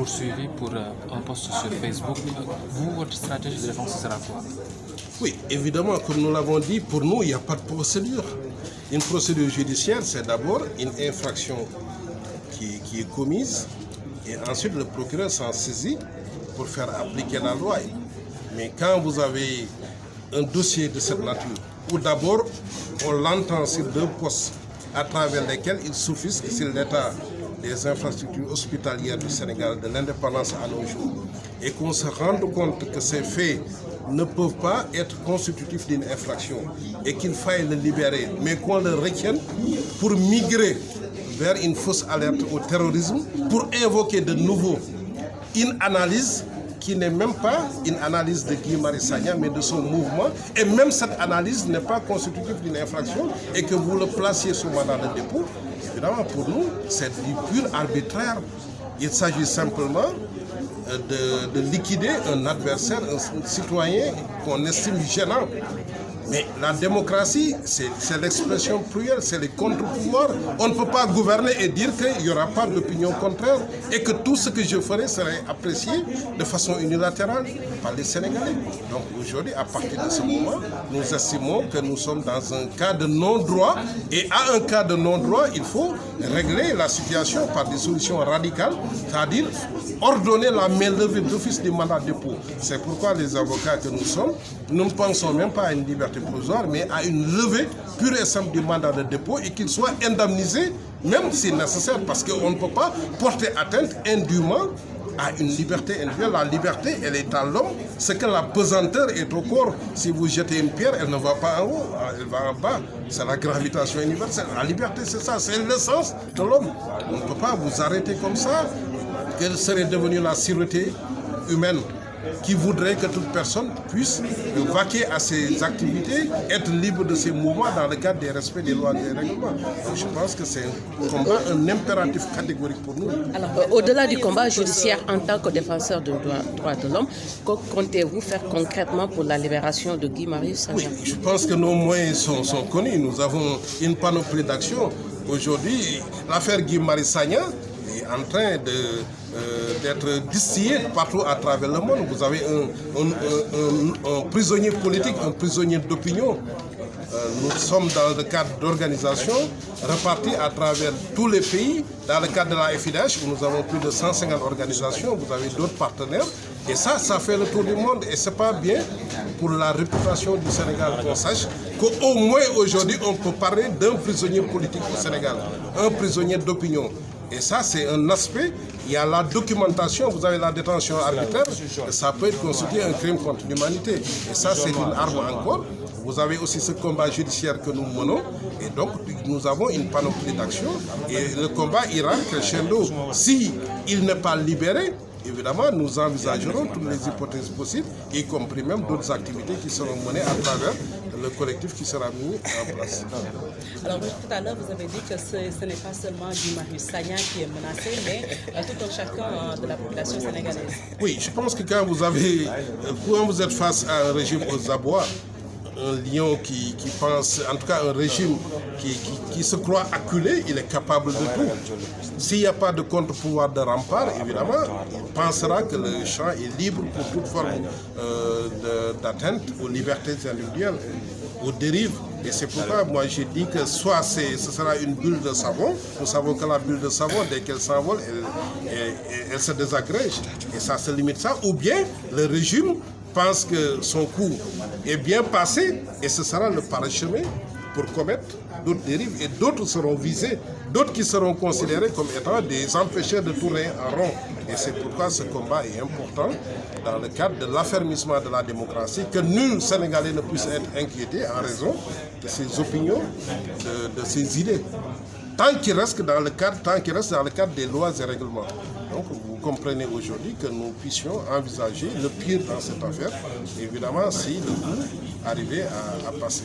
poursuivi pour un post sur Facebook. Vous, votre stratégie de défense sera quoi? Oui, évidemment, comme nous l'avons dit, pour nous, il n'y a pas de procédure. Une procédure judiciaire, c'est d'abord une infraction qui est commise et ensuite le procureur s'en saisit pour faire appliquer la loi. Mais quand vous avez un dossier de cette nature, où d'abord on l'entend sur deux postes à travers lesquels il s'offusque sur l'état des infrastructures hospitalières du Sénégal de l'indépendance à nos jours, et qu'on se rende compte que ces faits ne peuvent pas être constitutifs d'une infraction et qu'il faille le libérer, mais qu'on le retienne pour migrer vers une fausse alerte au terrorisme, pour invoquer de nouveau une analyse qui n'est même pas une analyse de Guy Marius Sagna, mais de son mouvement. Et même cette analyse n'est pas constitutive d'une infraction et que vous le placiez sous mandat de dépôt. Évidemment, pour nous, c'est du pur arbitraire. Il s'agit simplement de liquider un adversaire, un citoyen qu'on estime gênant. Mais la démocratie, c'est l'expression plurielle, c'est les contre-pouvoirs. On ne peut pas gouverner et dire qu'il n'y aura pas d'opinion contraire et que tout ce que je ferai serait apprécié de façon unilatérale par les Sénégalais. Donc aujourd'hui, à partir de ce moment, nous estimons que nous sommes dans un cas de non-droit et à un cas de non-droit, il faut régler la situation par des solutions radicales, c'est-à-dire ordonner la main-levée d'office du mandat de dépôt. C'est pourquoi les avocats que nous sommes, nous ne pensons même pas à une liberté provisoire, mais à une levée pure et simple du mandat de dépôt et qu'il soit indemnisé, même si nécessaire, parce qu'on ne peut pas porter atteinte indûment à une liberté individuelle. La liberté, elle est à l'homme. C'est que la pesanteur est au corps. Si vous jetez une pierre, elle ne va pas en haut, elle va en bas. C'est la gravitation universelle. La liberté, c'est ça, c'est l'essence de l'homme. On ne peut pas vous arrêter comme ça. Quelle serait devenue la sûreté humaine qui voudrait que toute personne puisse vaquer à ses activités, être libre de ses mouvements dans le cadre des respects des lois et des règlements. Donc je pense que c'est un combat, un impératif catégorique pour nous. Alors, au-delà du combat judiciaire en tant que défenseur des droits de l'homme, que comptez-vous faire concrètement pour la libération de Guy Marius Sagna? Oui, je pense que nos moyens sont connus. Nous avons une panoplie d'actions. Aujourd'hui, l'affaire Guy Marius Sagna est en train d'être distillée partout à travers le monde. Vous avez un prisonnier politique, un prisonnier d'opinion. Nous sommes dans le cadre d'organisations reparties à travers tous les pays. Dans le cadre de la FIDH, où nous avons plus de 150 organisations, vous avez d'autres partenaires. Et ça fait le tour du monde. Et ce n'est pas bien pour la réputation du Sénégal qu'on sache qu'au moins aujourd'hui, on peut parler d'un prisonnier politique au Sénégal, un prisonnier d'opinion. Et ça, c'est un aspect. Il y a la documentation, vous avez la détention arbitraire, ça peut être constitué un crime contre l'humanité. Et ça, c'est une arme encore. Vous avez aussi ce combat judiciaire que nous menons. Et donc, nous avons une panoplie d'actions. Et le combat ira crescendo. Si il n'est pas libéré, évidemment, nous envisagerons toutes les hypothèses possibles, y compris même d'autres activités qui seront menées à travers le collectif qui sera mis en place. Alors, tout à l'heure, vous avez dit que ce n'est pas seulement Guy Marius Sagna qui est menacé, mais tout un chacun de la population sénégalaise. Oui, je pense que quand vous êtes face à un régime aux abois, un lion qui pense, en tout cas un régime qui se croit acculé, il est capable de tout. S'il n'y a pas de contre-pouvoir de rempart, évidemment, il pensera que le champ est libre pour toute forme d'atteinte aux libertés individuelles, aux dérives. Et c'est pourquoi moi j'ai dit que soit ce sera une bulle de savon, nous savons que la bulle de savon, dès qu'elle s'envole, elle se désagrège. Et ça se limite ça. Ou bien le régime pense que son coup est bien passé et ce sera le parchemin pour commettre d'autres dérives et d'autres seront visés, d'autres qui seront considérés comme étant des empêcheurs de tourner en rond. Et c'est pourquoi ce combat est important dans le cadre de l'affermissement de la démocratie, que nul Sénégalais ne puisse être inquiété en raison de ses opinions, de ses idées. Tant qu'il reste dans le cadre des lois et règlements. Donc vous comprenez aujourd'hui que nous puissions envisager le pire dans cette affaire, évidemment si le coup arrivait à passer.